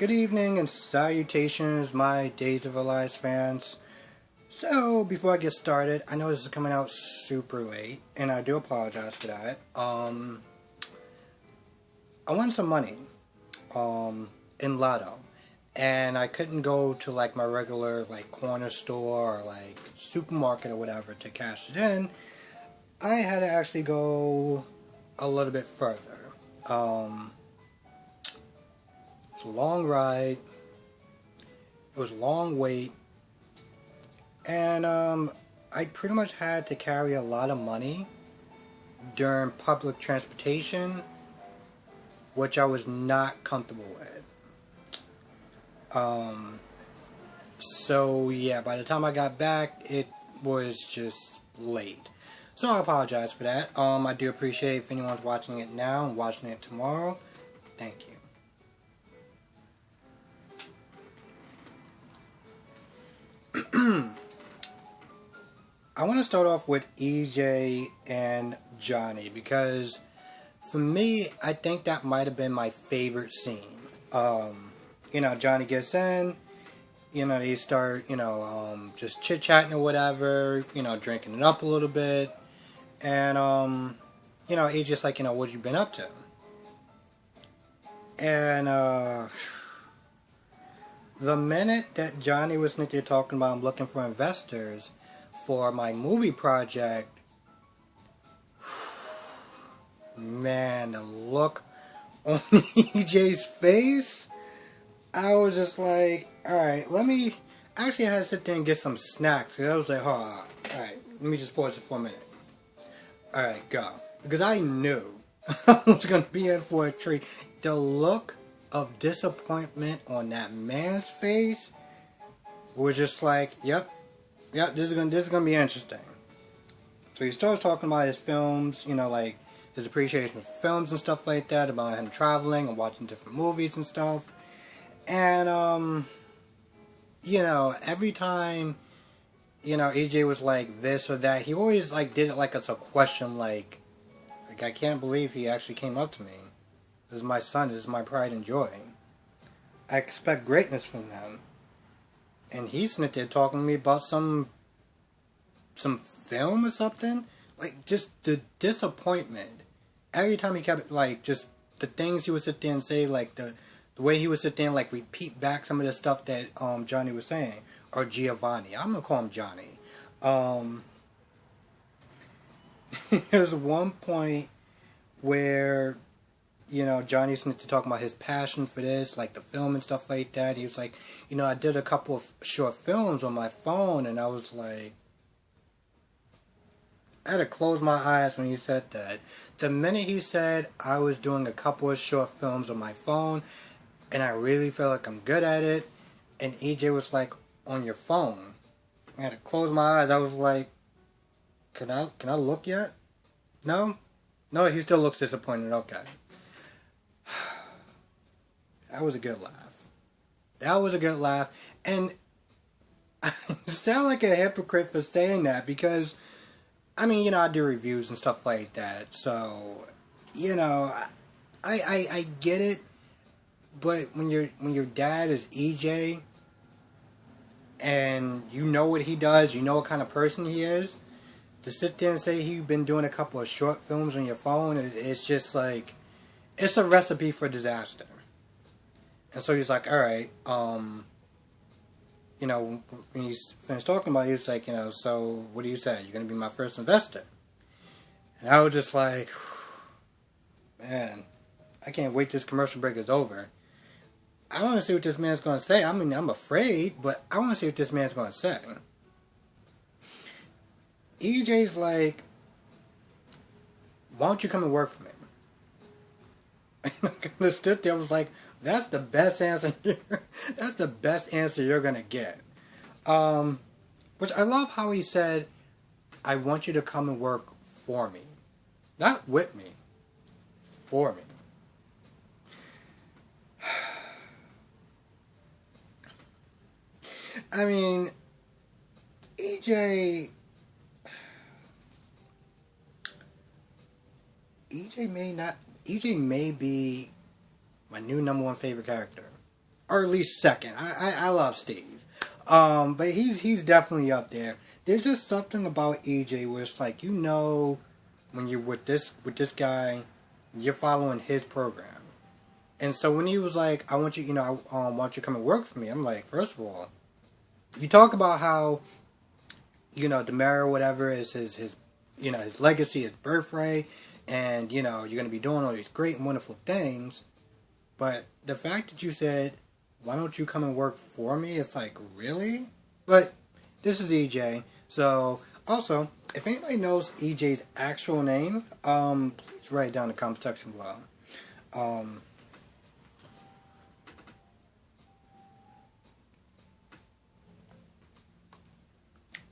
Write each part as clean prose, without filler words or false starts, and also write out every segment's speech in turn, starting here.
Good evening and salutations, my Days of Our Lives fans. So, before I get started, I know this is coming out super late, and I do apologize for that. I won some money, in Lotto, and I couldn't go to like my regular like corner store or like supermarket or whatever to cash it in. I had to actually go a little bit further. It's a long ride. It was a long wait, and I pretty much had to carry a lot of money during public transportation, which I was not comfortable with. So yeah, by the time I got back, it was just late. So I apologize for that. I do appreciate if anyone's watching it now and watching it tomorrow. Thank you. I want to start off with EJ and Johnny because for me, I think that might have been my favorite scene. Johnny gets in, they start, just chit chatting or whatever, drinking it up a little bit. And, he's just like, what have you been up to? And, the minute that Johnny was talking about I'm looking for investors for my movie project, man, the look on EJ's face, I was just like, alright, actually I had to sit there and get some snacks. I was like, alright, let me just pause it for a minute. Alright, go. Because I knew I was going to be in for a treat. The look of disappointment on that man's face was just like, yep, this is gonna be interesting. So he starts talking about his films, like his appreciation for films and stuff like that, about him traveling and watching different movies and stuff. And every time EJ was like this or that, he always like did it like it's a question, like I can't believe he actually came up to me. This is my son. This is my pride and joy. I expect greatness from him. And he's sitting there talking to me about some film or something. Like, just the disappointment. Every time he kept, like, just the things he would sit there and say, like, the way he would sit there and, like, repeat back some of the stuff that Johnny was saying. Or Giovanni. I'm going to call him Johnny. There's one point where Johnny's to talk about his passion for this, like the film and stuff like that. He was like, I did a couple of short films on my phone, and I was like, I had to close my eyes when he said that. The minute he said I was doing a couple of short films on my phone, and I really feel like I'm good at it, and EJ was like, on your phone. I had to close my eyes. I was like, can I look yet? No? No, he still looks disappointed. Okay. That was a good laugh. That was a good laugh. And I sound like a hypocrite for saying that because, I do reviews and stuff like that. So, I get it. But when your dad is EJ and you know what he does, you know what kind of person he is, to sit there and say he's been doing a couple of short films on your phone, it's just like, it's a recipe for disaster. And so he's like, alright, when he's finished talking about it, he's like, so what do you say? You're going to be my first investor? And I was just like, man, I can't wait till this commercial break is over. I want to see what this man's going to say. I'm afraid, but I want to see what this man's going to say. EJ's like, why don't you come and work for me? And I stood there, I was like, that's the best answer. That's the best answer you're gonna get. Which I love how he said, I want you to come and work for me. Not with me. For me. EJ EJ may be my new number one favorite character. or at least second. I love Steve. But he's definitely up there. There's just something about EJ where it's like, when you're with this guy, you're following his program. And so when he was like, I want you, I want you to come and work for me. I'm like, first of all, you talk about how, the mayor or whatever is his legacy, his birthright, and, you're going to be doing all these great and wonderful things. But the fact that you said, why don't you come and work for me? It's like, really? But this is EJ. So, also, if anybody knows EJ's actual name, please write it down in the comment section below.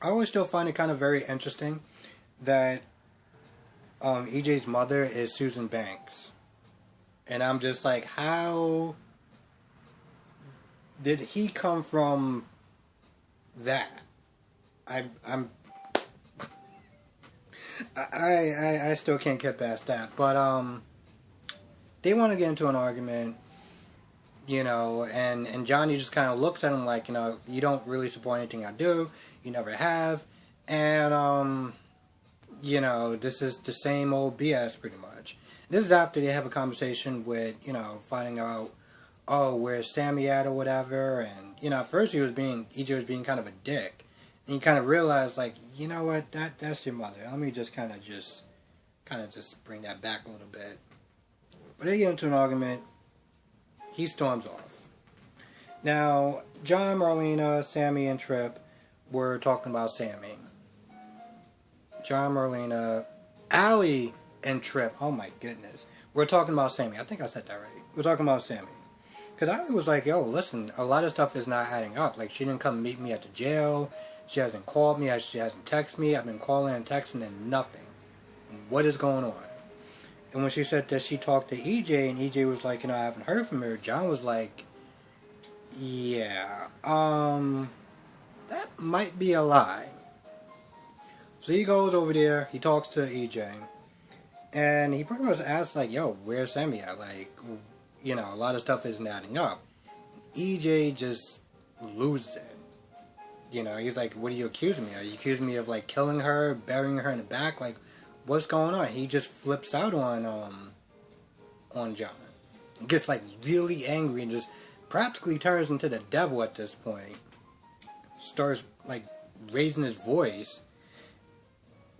I always still find it kind of very interesting that EJ's mother is Susan Banks. And I'm just like, how did he come from that? I still can't get past that. But they want to get into an argument, and Johnny just kind of looks at him like, you don't really support anything I do. You never have. And, this is the same old BS pretty much. This is after they have a conversation with, finding out, oh, where's Sammy at or whatever. And, at first EJ was being kind of a dick. And you kind of realize, like, you know what, that's your mother. Let me just kind of just bring that back a little bit. But they get into an argument. He storms off. Now, John, Marlena, Sammy, and Trip were talking about Sammy. John, Marlena, Allie, and Trip. Oh my goodness. We're talking about Sammy. I think I said that right. We're talking about Sammy. Because Allie was like, yo, listen, a lot of stuff is not adding up. Like, she didn't come meet me at the jail. She hasn't called me. She hasn't texted me. I've been calling and texting and nothing. What is going on? And when she said that she talked to EJ, and EJ was like, I haven't heard from her, John was like, yeah, that might be a lie. So he goes over there, he talks to EJ, and he pretty much asks, like, yo, where's Sammy at? Like, a lot of stuff isn't adding up. EJ just loses it. He's like, what are you accusing me of? Are you accusing me of, like, killing her, burying her in the back? Like, what's going on? He just flips out on John. He gets, like, really angry and just practically turns into the devil at this point. Starts, like, raising his voice.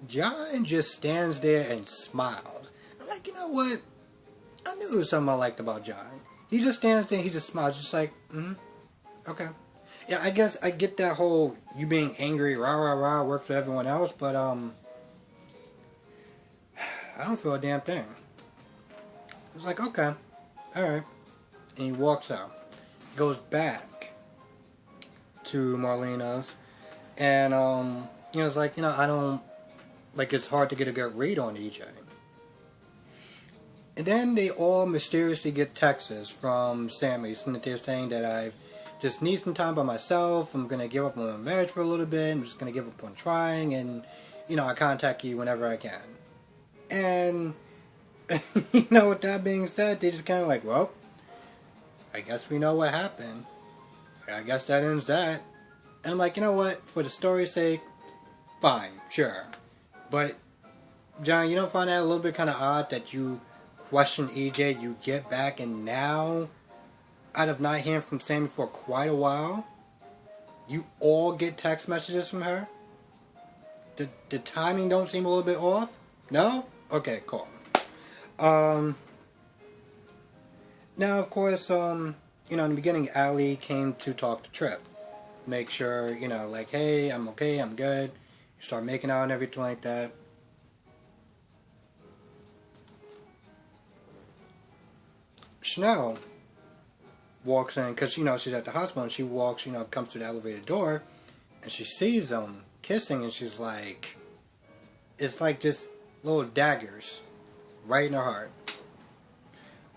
John just stands there and smiles. I'm like, you know what? I knew it was something I liked about John. He just stands there and he just smiles, just like, okay. Yeah, I guess I get that whole you being angry, rah, rah, rah, works for everyone else, but, I don't feel a damn thing. It's like, okay, alright. And he walks out. He goes back to Marlena's, and, it's like, I don't, like, it's hard to get a good read on EJ. And then they all mysteriously get texts from Sammy, saying that they're saying that I just need some time by myself. I'm going to give up on my marriage for a little bit. I'm just going to give up on trying. And, I contact you whenever I can. And, with that being said, they just kind of like, well, I guess we know what happened. I guess that ends that. And I'm like, you know what? For the story's sake, fine, sure. But, John, you don't find that a little bit kind of odd that you question EJ, you get back, and now, out of not hearing from Sammy for quite a while, you all get text messages from her? The timing don't seem a little bit off? No? Okay, cool. Now, of course, in the beginning, Allie came to talk to Trip. Make sure, like, hey, I'm okay, I'm good. You start making out and everything like that. Chanel walks in, because, she's at the hospital, and she walks, comes to the elevator door, and she sees them kissing, and she's like, it's like just little daggers right in her heart.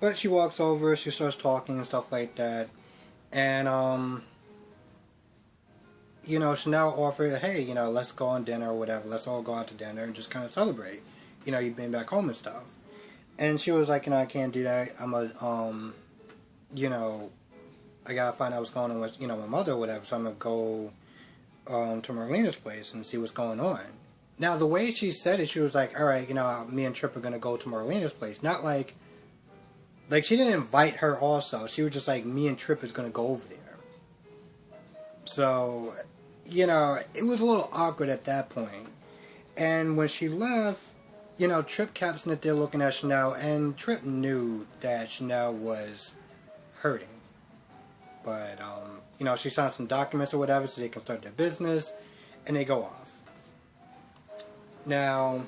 But she walks over, she starts talking and stuff like that, and, Chanel offered, hey, let's go on dinner or whatever, let's all go out to dinner and just kind of celebrate, you've been back home and stuff. And she was like, I can't do that, I'm a, I gotta find out what's going on with, my mother or whatever, so I'm gonna go to Marlena's place and see what's going on. Now, the way she said it, she was like, alright, me and Trip are gonna go to Marlena's place. Not like she didn't invite her also. She was just like, me and Trip is gonna go over there. So, it was a little awkward at that point. And when she left, Trip kept sitting there looking at Chanel, and Trip knew that Chanel was hurting. But, she signed some documents or whatever so they can start their business, and they go off. Now,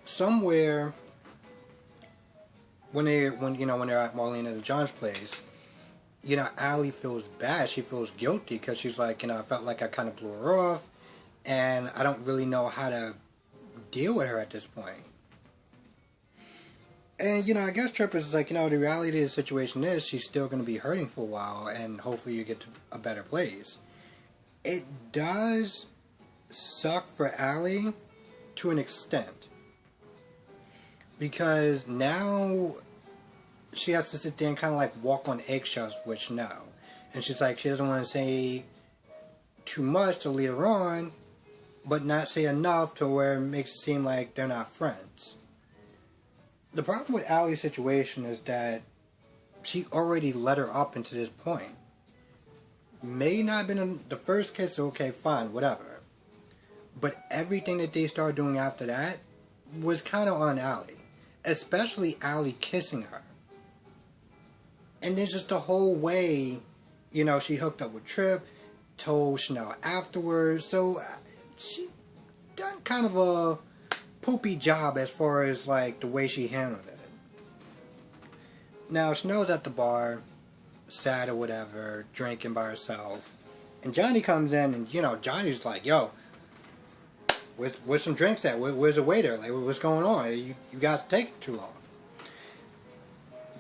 somewhere when they're at Marlena and John's place, Allie feels bad. She feels guilty because she's like, I felt like I kind of blew her off, and I don't really know how to deal with her at this point. And, I guess Trip is like, the reality of the situation is she's still going to be hurting for a while, and hopefully you get to a better place. It does suck for Allie to an extent. Because now she has to sit there and kind of like walk on eggshells with Chanel. And she's like, she doesn't want to say too much to lead her on, but not say enough to where it makes it seem like they're not friends. The problem with Allie's situation is that she already led her up into this point. May not have been the first kiss, okay, fine, whatever. But everything that they started doing after that was kind of on Allie. Especially Allie kissing her. And then just the whole way, she hooked up with Trip, told Chanel afterwards. So she done kind of a poopy job as far as like the way she handled it. Now Chanel's at the bar, sad or whatever, drinking by herself. And Johnny comes in and, Johnny's like, yo, where's some drinks at? Where's the waiter? Like, what's going on? You guys taking too long.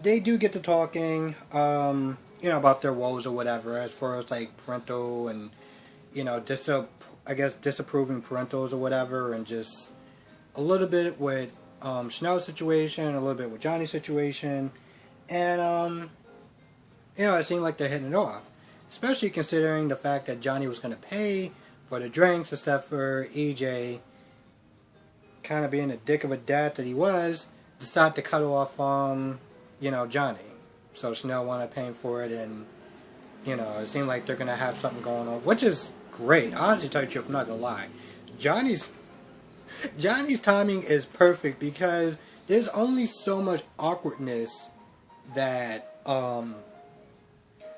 They do get to talking, about their woes or whatever, as far as like parental and, disapproving parentals or whatever, and just a little bit with Chanel's situation, a little bit with Johnny's situation, and it seemed like they're hitting it off, especially considering the fact that Johnny was going to pay for the drinks, except for EJ, kind of being the dick of a dad that he was, decided to cut off, Johnny. So Chanel wound up paying for it, and, it seemed like they're going to have something going on, which is great. Honestly, tell you the truth, I'm not going to lie. Johnny's timing is perfect because there's only so much awkwardness that,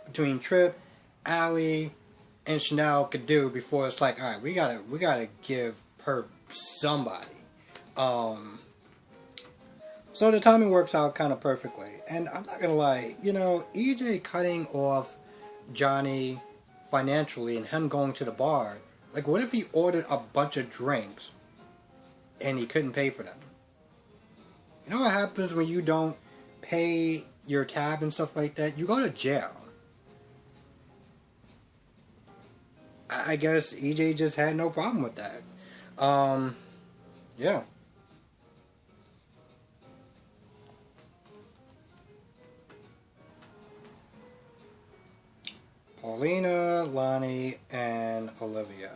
between Trip, Allie, and Chanel could do before it's like, alright, we gotta give her somebody. So the timing works out kind of perfectly. And I'm not gonna lie, EJ cutting off Johnny financially and him going to the bar, like what if he ordered a bunch of drinks and he couldn't pay for them? You know what happens when you don't pay your tab and stuff like that? You go to jail. I guess EJ just had no problem with that. Yeah. Paulina, Lonnie, and Olivia.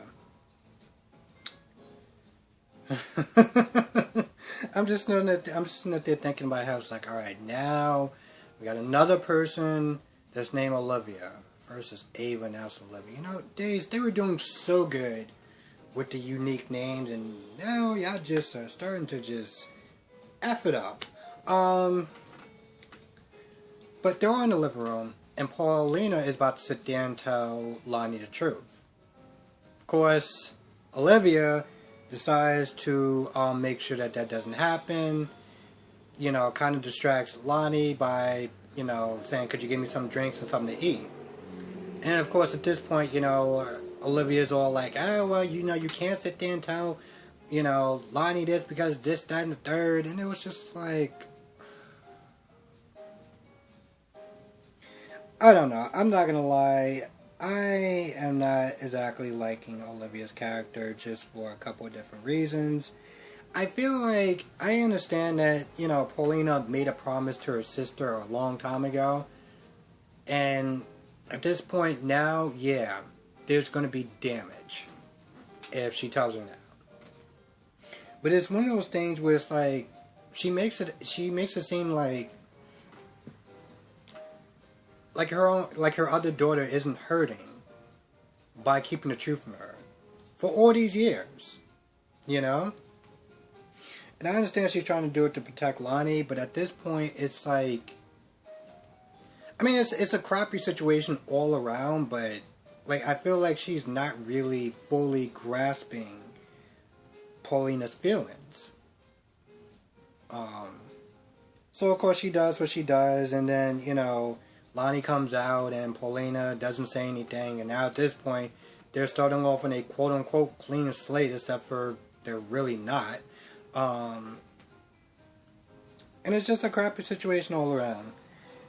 I'm just sitting there thinking about how it's like, alright, now we got another person that's named Olivia. First is Ava, now it's Olivia. They were doing so good with the unique names, and now y'all just are starting to just F it up. But they're all in the living room, and Paulina is about to sit there and tell Lonnie the truth. Of course, Olivia decides to make sure that doesn't happen. Kind of distracts Lonnie by, saying, could you give me some drinks and something to eat? And of course, at this point, Olivia's all like, oh, well, you can't sit there and tell, Lonnie this because this, that, and the third. And it was just like, I don't know. I'm not going to lie. I am not exactly liking Olivia's character just for a couple of different reasons. I feel like I understand that, you know, Paulina made a promise to her sister a long time ago. And at this point now, yeah, there's going to be damage if she tells her now. But it's one of those things where it's like she makes it seem like her other daughter isn't hurting by keeping the truth from her for all these years, you know. And I understand she's trying to do it to protect Lonnie, but at this point, it's like, I mean, it's a crappy situation all around, but like I feel like she's not really fully grasping Paulina's feelings. So of course she does what she does, and then, you know, Lonnie comes out and Paulina doesn't say anything, and now at this point they're starting off on a quote unquote clean slate, except for they're really not. And it's just a crappy situation all around.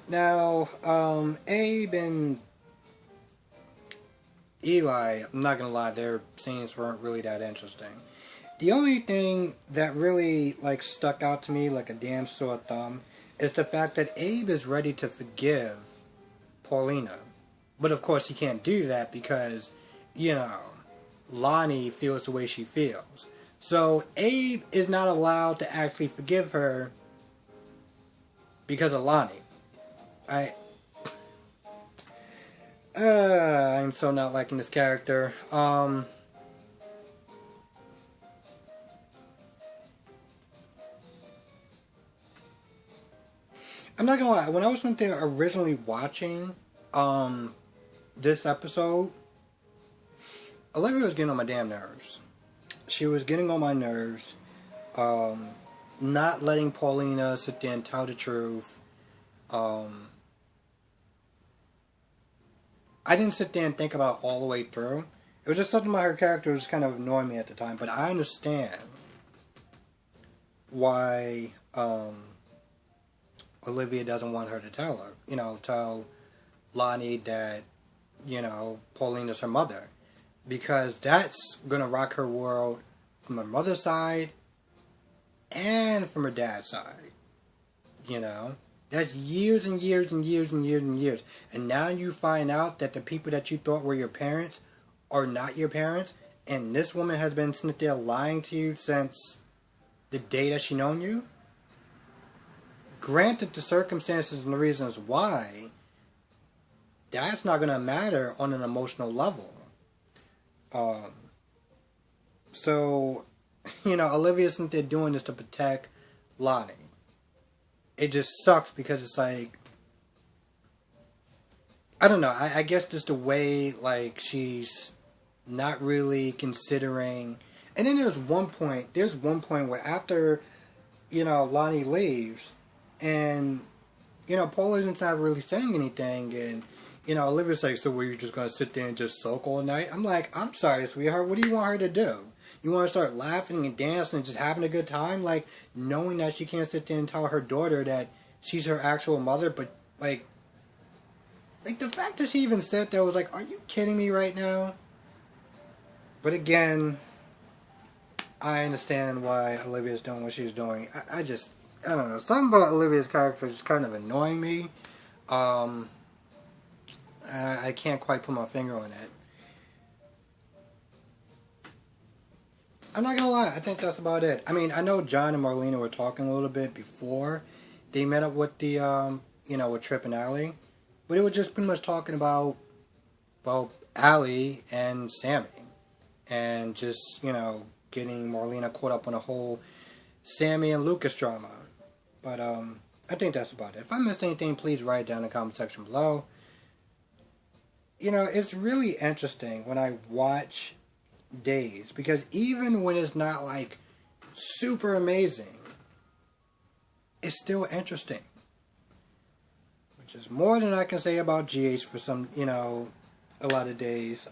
Now, Abe and Eli, I'm not gonna lie, their scenes weren't really that interesting. The only thing that really like stuck out to me like a damn sore thumb is the fact that Abe is ready to forgive Paulina. But of course he can't do that because, you know, Lonnie feels the way she feels. So Abe is not allowed to actually forgive her because of Lonnie. I'm so not liking this character. I'm not gonna lie, when I was originally watching this episode, Olivia was getting on my damn nerves. She was getting on my nerves. Not letting Paulina sit there and tell the truth. I didn't sit there and think about it all the way through. It was just something about her character was kind of annoying me at the time. But I understand why Olivia doesn't want her to tell her. You know, tell Lonnie that, you know, Paulina's her mother. Because that's going to rock her world from her mother's side and from her dad's side. You know? That's years and years and years and years and years. And now you find out that the people that you thought were your parents are not your parents. And this woman has been sitting there lying to you since the day that she known you. Granted, the circumstances and the reasons why, that's not going to matter on an emotional level. So, you know, Olivia's sitting there doing this to protect Lonnie. It just sucks because it's like, I don't know, I guess just the way, like, she's not really considering, and then there's one point where after, you know, Lonnie leaves, and, you know, Paulina's not really saying anything, and, you know, Olivia's like, so were you just going to sit there and just sulk all night? I'm like, I'm sorry, sweetheart, what do you want her to do? You want to start laughing and dancing and just having a good time? Like, knowing that she can't sit there and tell her daughter that she's her actual mother, but, like the fact that she even said that was like, are you kidding me right now? But again, I understand why Olivia's doing what she's doing. I don't know. Something about Olivia's character is kind of annoying me. I can't quite put my finger on it. I'm not gonna lie, I think that's about it. I mean, I know John and Marlena were talking a little bit before they met up with the, you know, with Trip and Allie. But it was just pretty much talking about, well, Allie and Sammy. And just, you know, getting Marlena caught up on the whole Sammy and Lucas drama. But, I think that's about it. If I missed anything, please write it down in the comment section below. You know, it's really interesting when I watch Days, because even when it's not like super amazing, it's still interesting, which is more than I can say about GH for some, you know, a lot of days.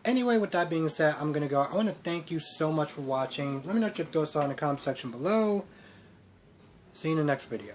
Anyway, with that being said, I'm gonna go. I want to thank you so much for watching. Let me know what your thoughts are in the comment section below. See you in the next video.